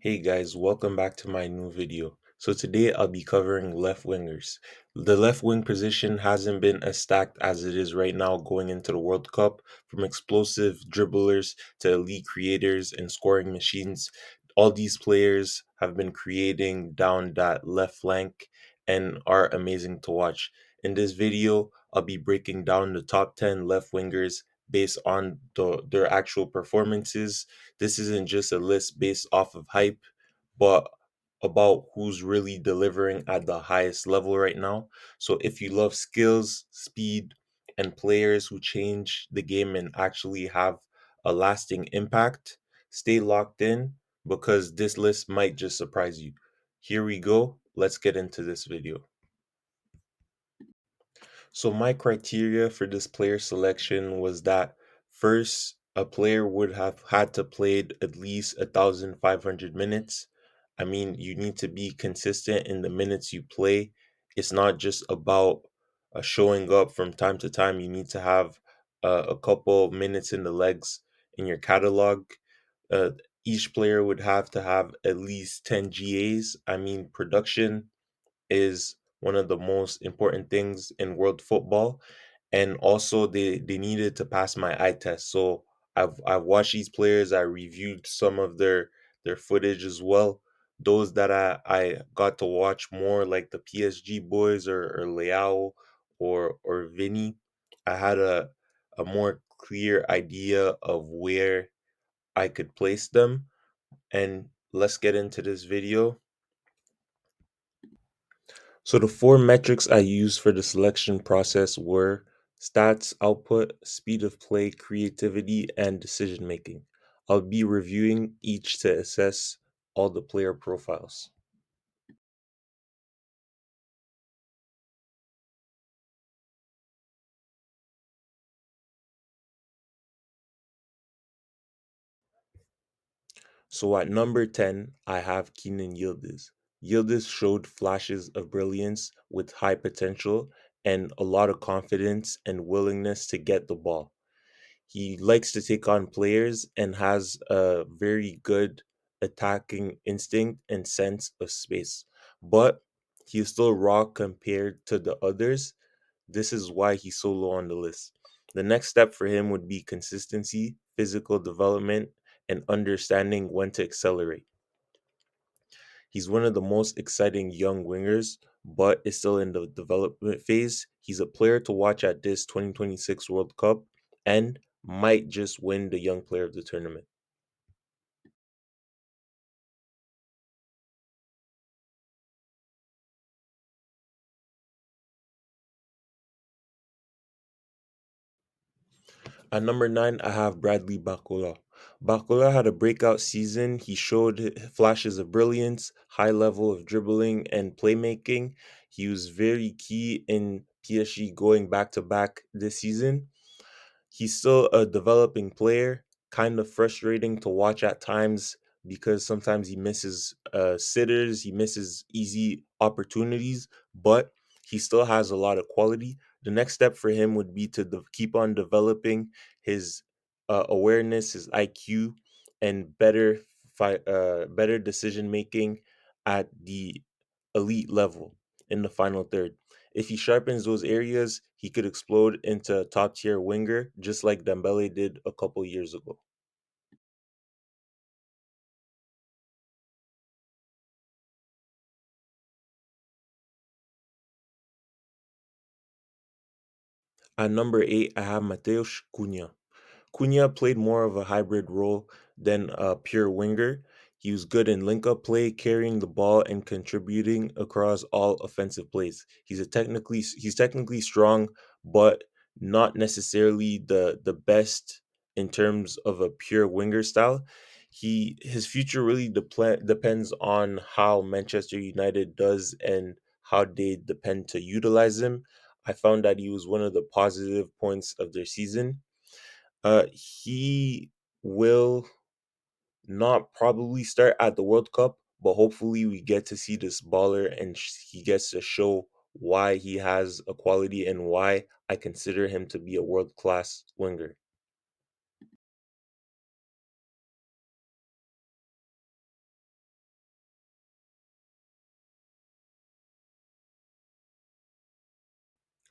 Hey guys, welcome back to my new video. So today I'll be covering left wingers. The left wing position hasn't been as stacked as it is right now going into the World Cup. From explosive dribblers to elite creators and scoring machines, all these players have been creating down that left flank and are amazing to watch. In this video, I'll be breaking down the top 10 left wingers based on their actual performances. This isn't just a list based off of hype, but about who's really delivering at the highest level right now. So if you love skills, speed, and players who change the game and actually have a lasting impact, stay locked in because this list might just surprise you. Here we go. Let's get into this video. So my criteria for this player selection was that first, a player would have had to played at least 1,500 minutes. I mean, you need to be consistent in the minutes you play. It's not just about showing up from time to time. You need to have a couple minutes in the legs in your catalog. Uh, each player would have to have at least 10 GAs. I mean, production is one of the most important things in world football, and also they needed to pass my eye test. So I've watched these players. I reviewed some of their footage as well. Those that I got to watch more, like the PSG boys or Leao or Vinny, I had a more clear idea of where I could place them. And let's get into this video. So the four metrics I used for the selection process were stats, output, speed of play, creativity, and decision making. I'll be reviewing each to assess all the player profiles. So at number 10, I have Keenan Yildiz. Yildiz showed flashes of brilliance with high potential and a lot of confidence and willingness to get the ball. He likes to take on players and has a very good attacking instinct and sense of space. But he's still raw compared to the others. This is why he's so low on the list. The next step for him would be consistency, physical development, and understanding when to accelerate. He's one of the most exciting young wingers, but is still in the development phase. He's a player to watch at this 2026 World Cup and might just win the Young Player of the Tournament. At number 9, I have Bradley Bacola. Bacola had a breakout season. He showed flashes of brilliance, high level of dribbling and playmaking. He was very key in PSG going back to back this season. He's still a developing player, kind of frustrating to watch at times because sometimes he misses sitters, he misses easy opportunities, but he still has a lot of quality. The next step for him would be to keep on developing his awareness, his IQ, and better decision making at the elite level in the final third. If he sharpens those areas, he could explode into a top tier winger, just like Dembele did a couple years ago. At number 8, I have Mateusz Cunha. Cunha played more of a hybrid role than a pure winger. He was good in link up play, carrying the ball and contributing across all offensive plays. He's technically strong, but not necessarily the best in terms of a pure winger style. His future really depends on how Manchester United does and how they depend to utilize him. I found that he was one of the positive points of their season. He will not probably start at the World Cup, but hopefully we get to see this baller and he gets to show why he has a quality and why I consider him to be a world class winger.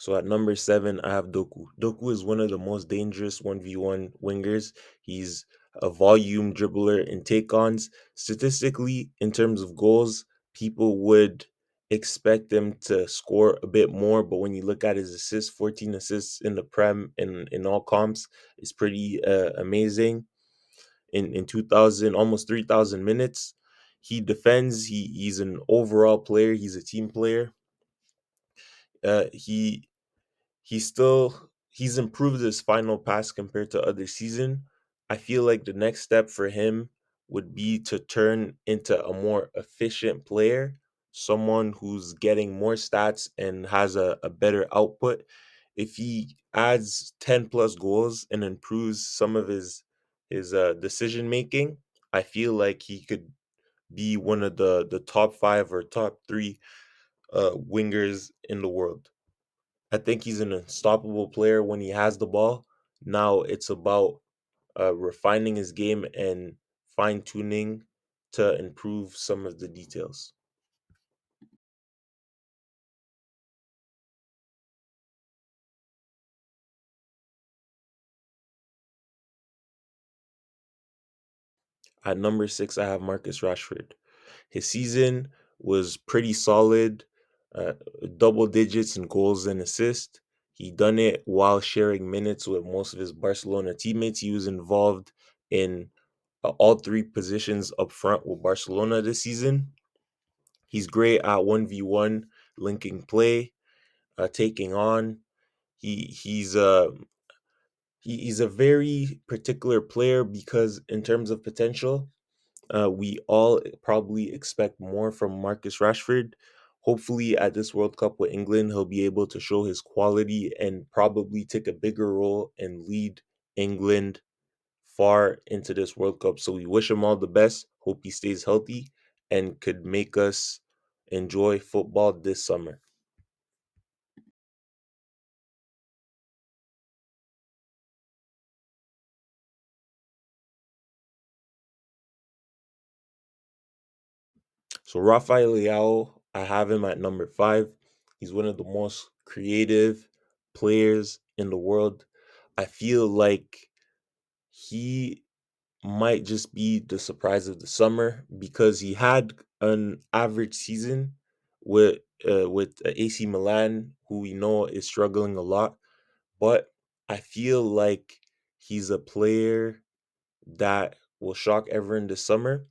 So at number seven, I have Doku. Doku is one of the most dangerous 1v1 wingers. He's a volume dribbler in take ons. Statistically, in terms of goals, people would expect him to score a bit more, but when you look at his assists, 14 assists in the Prem in all comps is pretty amazing. In 2000, almost 3,000 minutes. He defends, he's an overall player, he's a team player. Uh, he he's improved his final pass compared to other season. I feel like the next step for him would be to turn into a more efficient player, someone who's getting more stats and has a better output. If he adds 10 plus goals and improves some of his decision making, I feel like he could be one of the top 5 or top 3 wingers in the world. I think he's an unstoppable player when he has the ball. Now it's about refining his game and fine tuning to improve some of the details. At number six, I have Marcus Rashford. His season was pretty solid, uh, double digits in goals and assists. He done it while sharing minutes with most of his Barcelona teammates. He was involved in all three positions up front with Barcelona this season. He's great at 1v1 linking play, taking on. He's he's a very particular player because in terms of potential, we all probably expect more from Marcus Rashford. Hopefully, at this World Cup with England, he'll be able to show his quality and probably take a bigger role and lead England far into this World Cup. So we wish him all the best. Hope he stays healthy and could make us enjoy football this summer. So Rafael Leao, I have him at number five. He's one of the most creative players in the world. I feel like he might just be the surprise of the summer because he had an average season with AC Milan, who we know is struggling a lot. But I feel like he's a player that will shock everyone this summer.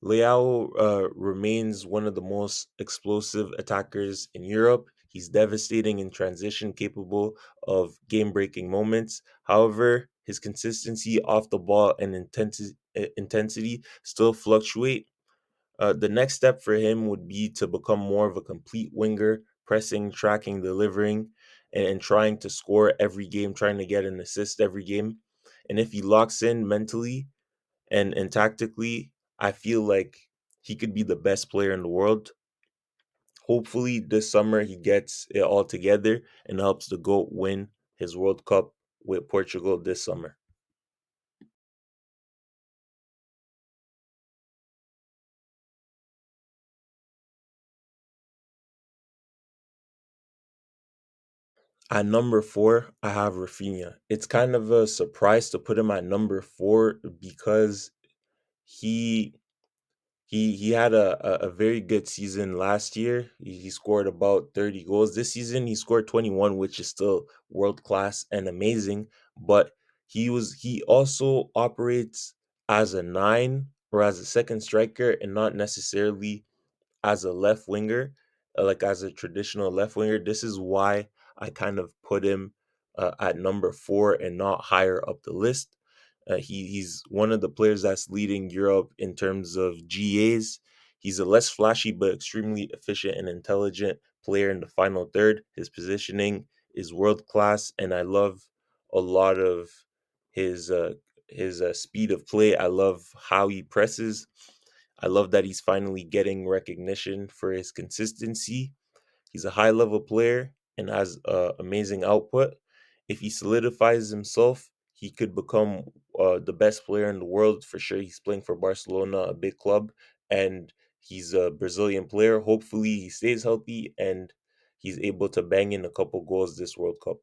Leao remains one of the most explosive attackers in Europe. He's devastating in transition, capable of game breaking moments. However, his consistency off the ball and intensity still fluctuate. The next step for him would be to become more of a complete winger, pressing, tracking, delivering, and trying to score every game, trying to get an assist every game. And if he locks in mentally and tactically, I feel like he could be the best player in the world. Hopefully, this summer he gets it all together and helps the GOAT win his World Cup with Portugal this summer. At number four, I have Rafinha. It's kind of a surprise to put him at number four because he he had a very good season last year. He scored about 30 goals. This season he scored 21, which is still world class and amazing. But he also operates as a nine or as a second striker and not necessarily as a left winger, like as a traditional left winger. This is why I kind of put him at number four and not higher up the list. He's one of the players that's leading Europe in terms of GAs. He's a less flashy but extremely efficient and intelligent player in the final third. His positioning is world class, and I love a lot of his uh, his speed of play. I love how he presses. I love that he's finally getting recognition for his consistency. He's a high level player and has amazing output. If he solidifies himself, he could become the best player in the world for sure. He's playing for Barcelona, a big club, and he's a Brazilian player. Hopefully, he stays healthy and he's able to bang in a couple goals this World Cup.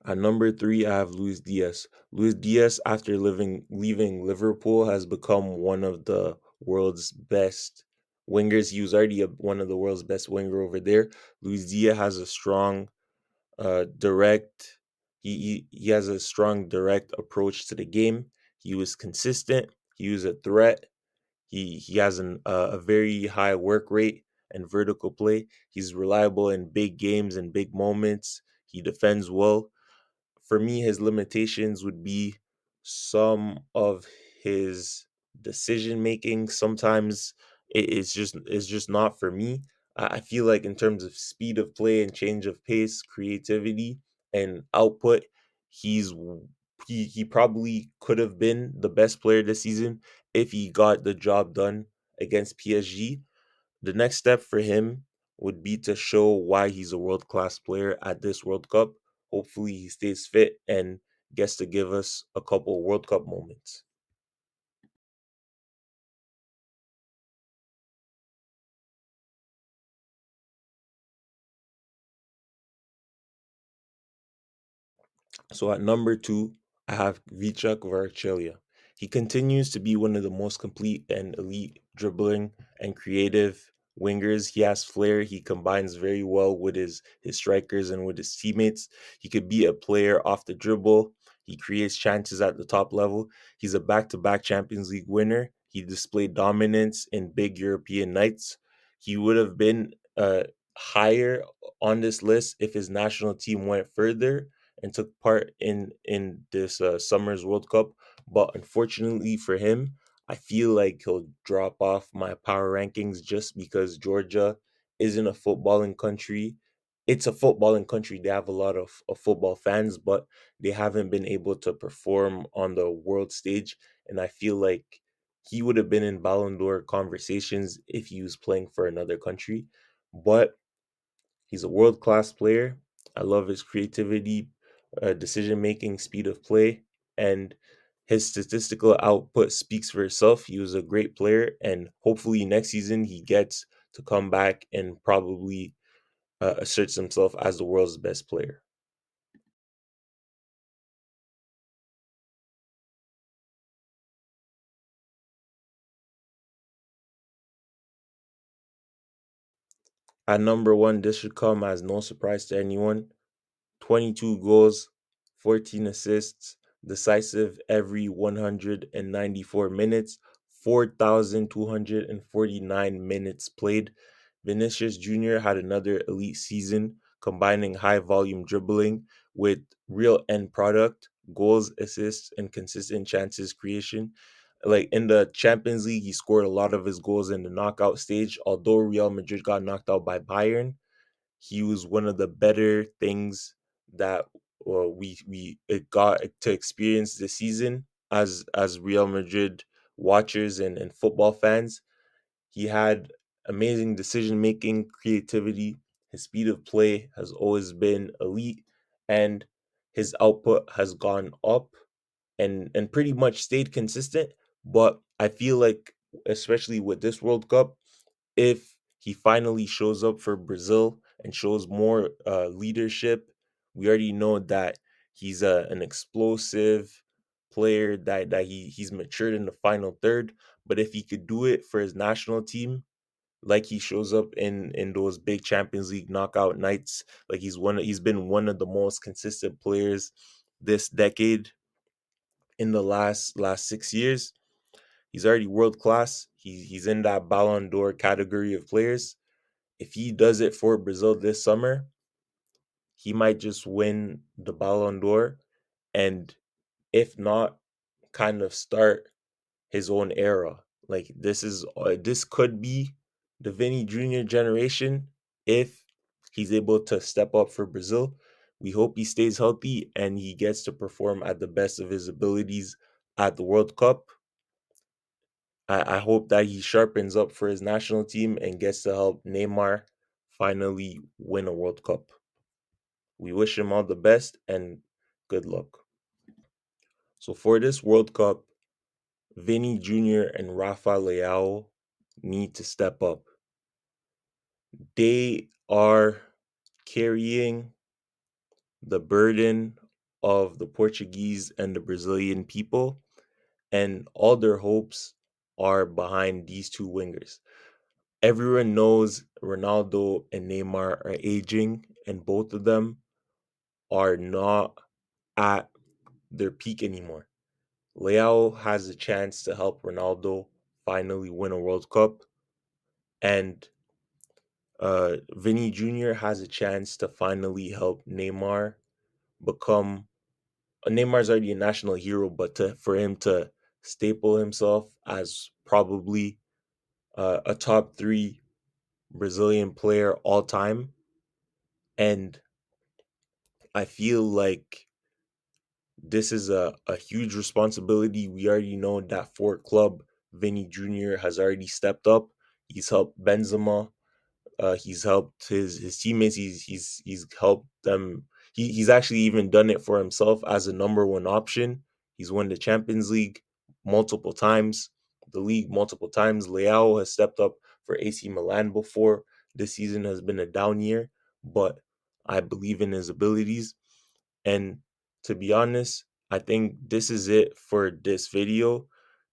At number three, I have Luis Diaz. Luis Diaz, after leaving Liverpool, has become one of the world's best wingers. He was already one of the world's best winger over there. Luis Diaz has a strong, direct. He has a strong, direct approach to the game. He was consistent. He was a threat. He has a very high work rate and vertical play. He's reliable in big games and big moments. He defends well. For me, his limitations would be some of his decision making. Sometimes it's just not for me. I feel like in terms of speed of play and change of pace, creativity and output, he's he probably could have been the best player this season if he got the job done against PSG. The next step for him would be to show why he's a world class player at this World Cup. Hopefully, he stays fit and gets to give us a couple World Cup moments. So at number two, I have Vichak Varchelia. He continues to be one of the most complete and elite dribbling and creative wingers. He has flair. He combines very well with his strikers and with his teammates. He could be a player off the dribble. He creates chances at the top level. He's a back-to-back Champions League winner. He displayed dominance in big European nights. He would have been higher on this list if his national team went further and took part in this summer's World Cup. But unfortunately for him, I feel like he'll drop off my power rankings just because Georgia isn't a footballing country. It's a footballing country. They have a lot of football fans, but they haven't been able to perform on the world stage. And I feel like he would have been in Ballon d'Or conversations if he was playing for another country. But he's a world class player. I love his creativity, decision making, speed of play, and his statistical output speaks for itself. He was a great player, and hopefully next season he gets to come back and probably asserts himself as the world's best player. At number one, this should come as no surprise to anyone. 22 goals, 14 assists, decisive every 194 minutes, 4,249 minutes played. Vinicius Jr. had another elite season, combining high volume dribbling with real end product, goals, assists, and consistent chances creation. Like in the Champions League, he scored a lot of his goals in the knockout stage. Although Real Madrid got knocked out by Bayern, he was one of the better things that we it got to experience this season as Real Madrid watchers and football fans. He had amazing decision making, creativity. His speed of play has always been elite, and his output has gone up and pretty much stayed consistent. But I feel like, especially with this World Cup, if he finally shows up for Brazil and shows more leadership, we already know that he's an explosive player that he's matured in the final third. But if he could do it for his national team, like he shows up in those big Champions League knockout nights, like he's been one of the most consistent players this decade in the last 6 years. He's already world class. He's in that Ballon d'Or category of players. If he does it for Brazil this summer, he might just win the Ballon d'Or, and if not, kind of start his own era. Like this could be the Vinny Jr. generation if he's able to step up for Brazil. We hope he stays healthy and he gets to perform at the best of his abilities at the World Cup. I hope that he sharpens up for his national team and gets to help Neymar finally win a World Cup. We wish him all the best and good luck. So for this World Cup, Vinny Jr. and Rafa Leao need to step up. They are carrying the burden of the Portuguese and the Brazilian people, and all their hopes are behind these two wingers. Everyone knows Ronaldo and Neymar are aging, and both of them are not at their peak anymore. Leao has a chance to help Ronaldo finally win a World Cup, and Vinny Jr. has a chance to finally help Neymar become. Neymar's already a national hero, but for him to staple himself as probably a top three Brazilian player all time, and I feel like this is a huge responsibility. We already know that for club, Vinny Jr. has already stepped up. He's helped Benzema. He's helped his teammates. He's helped them. He's actually even done it for himself as a number one option. He's won the Champions League multiple times, the league multiple times. Leao has stepped up for AC Milan before. This season has been a down year, but I believe in his abilities. And to be honest, I think this is it for this video.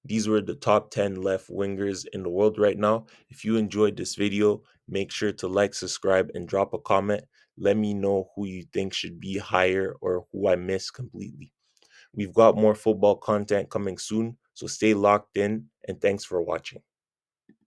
These were the top 10 left wingers in the world right now. If you enjoyed this video, make sure to like, subscribe, and drop a comment. Let me know who you think should be higher or who I missed completely. We've got more football content coming soon, so stay locked in, and thanks for watching.